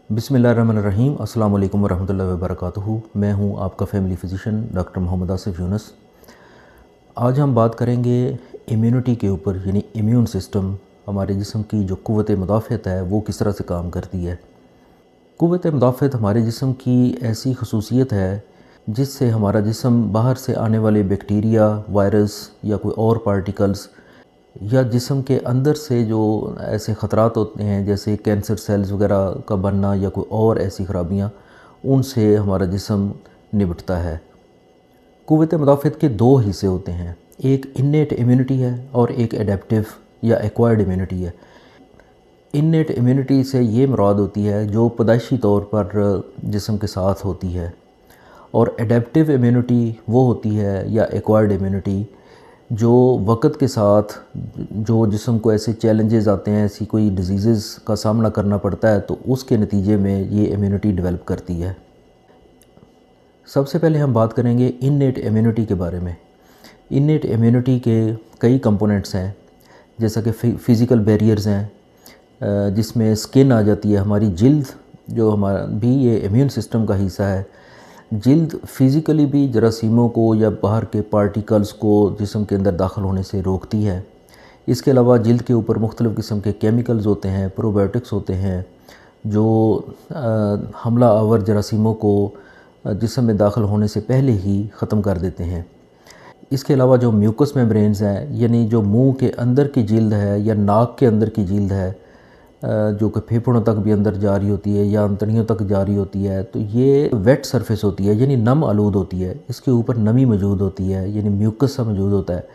बिस्मिल्लाहिर्रहमानिर्रहीम। अस्सलाम वालेकुम वरहमतुल्लाहि वबरकातुहू। मैं हूं आपका family physician doctor Mohammad Asif Yunus. आज हम बात करेंगे इम्यूनिटी के ऊपर, यानी इम्यून सिस्टम, हमारे जिस्म की जो क़ुव्वत मुदाफ़अत है वो किस तरह से काम करती है। क़ुव्वत मुदाफ़अत हमारे जिस्म की ऐसी खसूसियत है जिससे हमारा जिस्म बाहर से आने वाले बैक्टीरिया, वायरस या कोई और पार्टिकल्स या जिस्म के अंदर से जो ऐसे ख़तरात होते हैं जैसे कैंसर सेल्स वगैरह का बनना या कोई और ऐसी ख़राबियाँ, उनसे हमारा जिस्म निपटता है। क़ुव्वत मुदाफ़अत के दो हिस्से होते हैं, एक इन्नेट इम्यूनिटी है और एक एडेप्टिव या एक्वायर्ड इम्यूनिटी है। इन्नेट इम्यूनिटी से ये मुराद होती है जो पैदाइशी तौर पर जिस्म के साथ होती है, और एडेप्टिव इम्यूनिटी वो होती है या एक्वायर्ड इम्यूनिटी जो वक़्त के साथ जो जिस्म को ऐसे चैलेंजेस आते हैं, ऐसी कोई डिजीज़ का सामना करना पड़ता है तो उसके नतीजे में ये इम्यूनिटी डेवलप करती है। सबसे पहले हम बात करेंगे इन्नेट इम्यूनिटी के बारे में। इन्नेट इम्यूनिटी के कई कंपोनेंट्स हैं, जैसा कि फ़िज़िकल बैरियर्स हैं जिसमें स्किन आ जाती है, हमारी जिल्द जो हमारा भी ये इम्यून सिस्टम का हिस्सा है। जिल्द फ़िज़िकली भी जरासीमों को या बाहर के पार्टिकल्स को जिस्म के अंदर दाखिल होने से रोकती है। इसके अलावा जिल्द के ऊपर मुख्तलिफ़ किस्म के केमिकल्स होते हैं, प्रोबायोटिक्स होते हैं जो हमला आवर जरासीमों को जिस्म में दाखिल होने से पहले ही ख़त्म कर देते हैं। इसके अलावा जो म्यूकस मेम्ब्रेन्स हैं, यानी जो मुंह के अंदर की जिल्द है या नाक के अंदर की जिल्द है जो कि फेफड़ों तक भी अंदर जा रही होती है या अंतड़ियों तक जा रही होती है, तो ये वेट सरफेस होती है, यानी नम आलूद होती है। इसके ऊपर नमी मौजूद होती है, यानी म्यूकस सा मौजूद होता है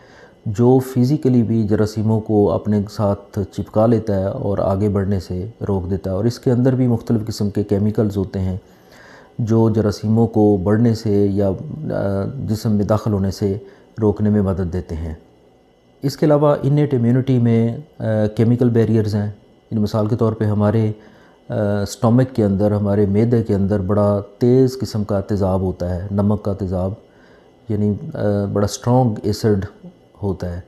जो फ़िज़िकली भी जरासीमों को अपने साथ चिपका लेता है और आगे बढ़ने से रोक देता है। और इसके अंदर भी मुख्तलिफ़ किस्म के केमिकल्स होते हैं जो जरासीमों को बढ़ने से या जिस्म में दाखिल होने से रोकने में मदद देते हैं। इसके अलावा इन्नेट इम्यूनिटी में केमिकल बैरियर्स हैं। इन मिसाल के तौर पे हमारे स्टमक के अंदर, हमारे मैदे के अंदर बड़ा तेज़ किस्म का तेज़ाब होता है, नमक का तेज़ाब, यानी बड़ा स्ट्रॉन्ग एसिड होता है।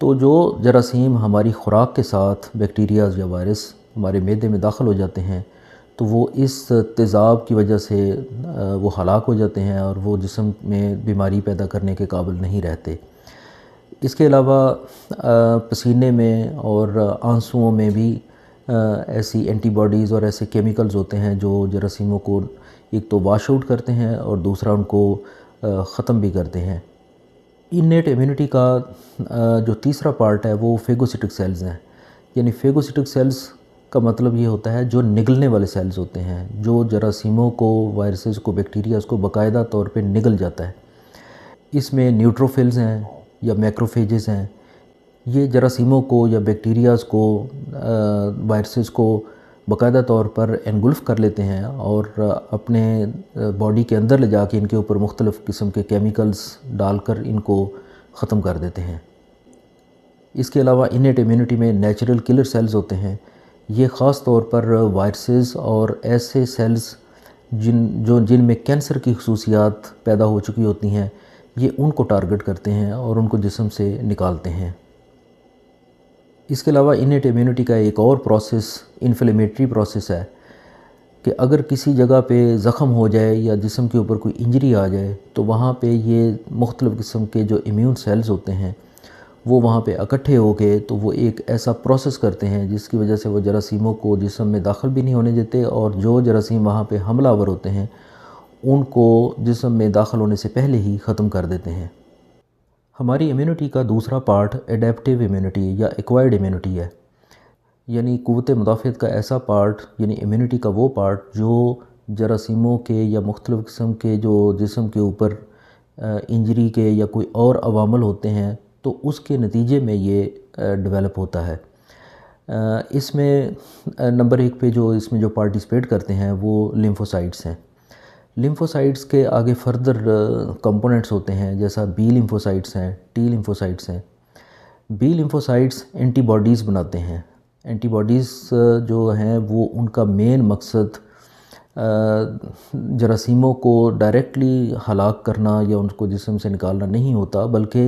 तो जो जरासीम हमारी ख़ुराक के साथ बैक्टीरियाज़ या वायरस हमारे मैदे में दाखिल हो जाते हैं तो वो इस तेज़ाब की वजह से वो हलाक हो जाते हैं और वो जिस्म में बीमारी पैदा करने के काबिल नहीं रहते। इसके अलावा पसीने में और आंसुओं में भी ऐसी एंटीबॉडीज़ और ऐसे केमिकल्स होते हैं जो जरासीमों को एक तो वाश आउट करते हैं और दूसरा उनको ख़त्म भी करते हैं। इन्नेट इम्यूनिटी का जो तीसरा पार्ट है वो फेगोसिटिक सेल्स हैं। यानी फेगोसिटिक सेल्स का मतलब ये होता है जो निगलने वाले सेल्स होते हैं, जो जरासीमों को, वायरसेस को, बैक्टीरियाज़ को बाकायदा तौर पे निगल जाता है। इसमें न्यूट्रोफिल्स हैं या मैक्रोफेजेस हैं। ये जरासीमों को या बैक्टीरियाज़ को, वायरसेस को बाकायदा तौर पर एनगुल्फ कर लेते हैं और अपने बॉडी के अंदर ले जाके इनके ऊपर मुख्तलिफ़ किस्म के केमिकल्स डालकर इनको ख़त्म कर देते हैं। इसके अलावा इन्नेट इम्यूनिटी में नेचुरल किलर सेल्स होते हैं। ये ख़ास तौर पर वायरसेस और ऐसे सेल्स जिनमें कैंसर की खसूसियात पैदा हो चुकी होती हैं, ये उनको टारगेट करते हैं और उनको जिस्म से निकालते हैं। इसके अलावा इन्नेट इम्यूनिटी का एक और प्रोसेस इन्फ्लेमेटरी प्रोसेस है कि अगर किसी जगह पे ज़ख़म हो जाए या जिस्म के ऊपर कोई इंजरी आ जाए तो वहाँ पे ये मुख्तलिफ़ किस्म के जो इम्यून सेल्स होते हैं वो वहाँ पे इकट्ठे हो गए तो वो एक ऐसा प्रोसेस करते हैं जिसकी वजह से वो जरासीमों को जिस्म में दाखिल भी नहीं होने देते और जो जरासीम वहाँ पे हमलावर होते हैं उनको जिस्म में दाखिल होने से पहले ही ख़त्म कर देते हैं। हमारी इम्यूनिटी का दूसरा पार्ट एडेप्टिव इम्यूनिटी या एक्वायर्ड इम्यूनिटी है, यानी क़ुव्वत मुदाफ़अत का ऐसा पार्ट, यानी इम्यूनिटी का वो पार्ट जो जरासीमों के या मुख्तलिफ़ किस्म के जो जिस्म के ऊपर इंजरी के या कोई और अवामल होते हैं तो उसके नतीजे में ये डेवलप होता है। इसमें नंबर एक पे जो इसमें जो पार्टिसिपेट करते हैं वो लिम्फोसाइट्स हैं। लिम्फोसाइट्स के आगे फर्दर कंपोनेंट्स होते हैं, जैसा बी लिम्फोसाइट्स हैं, टी लिम्फोसाइट्स हैं। बी लिम्फोसाइट्स एंटीबॉडीज़ बनाते हैं। एंटीबॉडीज़ जो हैं वो उनका मेन मकसद जरासीमों को डायरेक्टली हलाक करना या उनको जिस्म से निकालना नहीं होता, बल्कि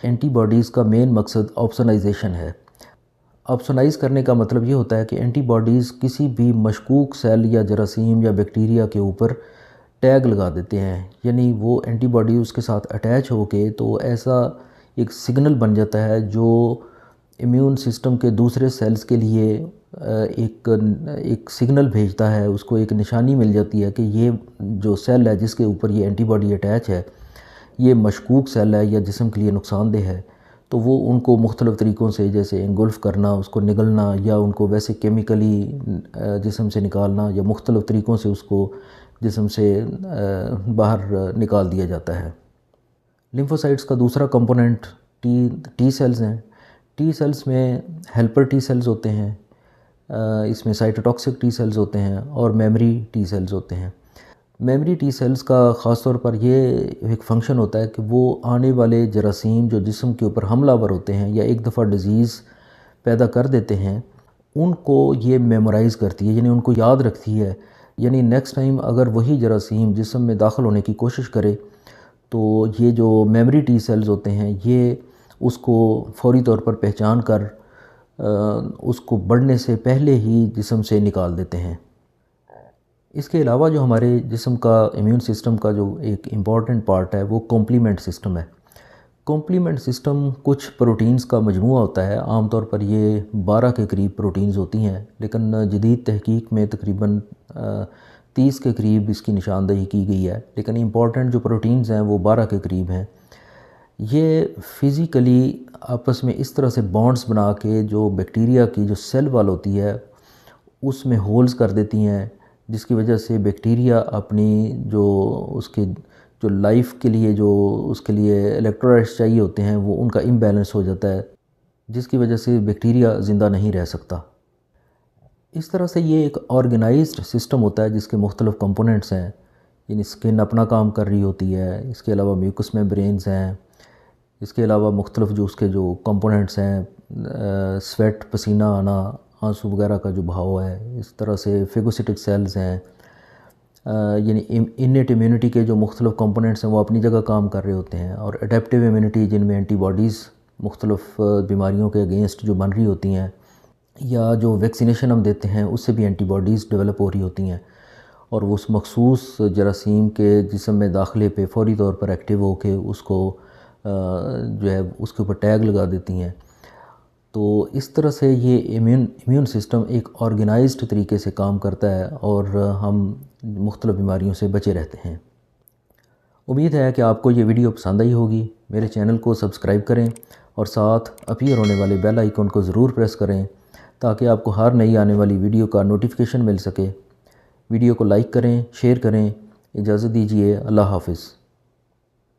एंटीबॉडीज़ का मेन मकसद ऑप्सोनाइजेशन है। آپسونائز کرنے کا مطلب یہ ہوتا ہے کہ اینٹی باڈیز کسی بھی مشکوک سیل یا جراثیم یا بیکٹیریا کے اوپر ٹیگ لگا دیتے ہیں، یعنی وہ اینٹی باڈی اس کے ساتھ اٹیچ ہو کے تو ایسا ایک سگنل بن جاتا ہے جو امیون سسٹم کے دوسرے سیلز کے لیے ایک سگنل بھیجتا ہے، اس کو ایک نشانی مل جاتی ہے کہ یہ جو سیل ہے جس کے اوپر یہ اینٹی باڈی اٹیچ ہے یہ مشکوک سیل ہے یا جسم کے لیے نقصان دہ ہے، تو وہ ان کو مختلف طریقوں سے جیسے انگلف کرنا، اس کو نگلنا، یا ان کو ویسے کیمیکلی جسم سے نکالنا، یا مختلف طریقوں سے اس کو جسم سے باہر نکال دیا جاتا ہے۔ لیمفوسائٹس کا دوسرا کمپوننٹ ٹی سیلز ہیں۔ ٹی سیلز میں ہیلپر ٹی سیلز ہوتے ہیں، اس میں سائٹوٹاکسک ٹی سیلز ہوتے ہیں اور میمری ٹی سیلز ہوتے ہیں۔ میمری ٹی سیلز کا خاص طور پر یہ ایک فنکشن ہوتا ہے کہ وہ آنے والے جراثیم جو جسم کے اوپر حملہ آور ہوتے ہیں یا ایک دفعہ ڈیزیز پیدا کر دیتے ہیں ان کو یہ میمورائز کرتی ہے، یعنی ان کو یاد رکھتی ہے، یعنی نیکسٹ ٹائم اگر وہی جراثیم جسم میں داخل ہونے کی کوشش کرے تو یہ جو میمری ٹی سیلز ہوتے ہیں یہ اس کو فوری طور پر پہچان کر اس کو بڑھنے سے پہلے ہی جسم سے نکال دیتے ہیں۔ اس کے علاوہ جو ہمارے جسم کا امیون سسٹم کا جو ایک امپورٹنٹ پارٹ ہے وہ کمپلیمنٹ سسٹم ہے۔ کمپلیمنٹ سسٹم کچھ پروٹینز کا مجموعہ ہوتا ہے، عام طور پر یہ 12 کے قریب پروٹینز ہوتی ہیں، لیکن جدید تحقیق میں تقریباً 30 کے قریب اس کی نشاندہی کی گئی ہے، لیکن امپورٹنٹ جو پروٹینز ہیں وہ 12 کے قریب ہیں۔ یہ فزیکلی آپس میں اس طرح سے بانڈز بنا کے جو بیکٹیریا کی جو سیل وال ہوتی ہے اس میں ہولز کر دیتی ہیں، جس کی وجہ سے بیکٹیریا اپنی جو اس کے جو لائف کے لیے جو اس کے لیے الیکٹرولائٹس چاہیے ہوتے ہیں وہ ان کا امبیلنس ہو جاتا ہے، جس کی وجہ سے بیکٹیریا زندہ نہیں رہ سکتا۔ اس طرح سے یہ ایک آرگنائزڈ سسٹم ہوتا ہے جس کے مختلف کمپوننٹس ہیں، یعنی اسکن اپنا کام کر رہی ہوتی ہے، اس کے علاوہ میوکس میمبرینز ہیں، اس کے علاوہ مختلف جو اس کے جو کمپوننٹس ہیں، سویٹ پسینہ آنا، آنسو وغیرہ کا جو بہاؤ ہے، اس طرح سے فیگوسٹک سیلز ہیں، یعنی انیٹ امیونٹی کے جو مختلف کمپوننٹس ہیں وہ اپنی جگہ کام کر رہے ہوتے ہیں، اور اڈیپٹیو امیونٹی جن میں اینٹی باڈیز مختلف بیماریوں کے اگینسٹ جو بن رہی ہوتی ہیں، یا جو ویکسینیشن ہم دیتے ہیں اس سے بھی اینٹی باڈیز ڈیولپ ہو رہی ہوتی ہیں، اور وہ اس مخصوص جراثیم کے جسم میں داخلے پہ فوری طور پر ایکٹیو ہو کے اس کو جو ہے اس کے اوپر ٹیگ لگا دیتی ہیں۔ تو اس طرح سے یہ امیون سسٹم ایک آرگنائزڈ طریقے سے کام کرتا ہے اور ہم مختلف بیماریوں سے بچے رہتے ہیں۔ امید ہے کہ آپ کو یہ ویڈیو پسند آئی ہوگی۔ میرے چینل کو سبسکرائب کریں اور ساتھ اپیئر ہونے والے بیل آئیکن کو ضرور پریس کریں تاکہ آپ کو ہر نئی آنے والی ویڈیو کا نوٹیفیکیشن مل سکے۔ ویڈیو کو لائک کریں، شیئر کریں۔ اجازت دیجیے، اللہ حافظ۔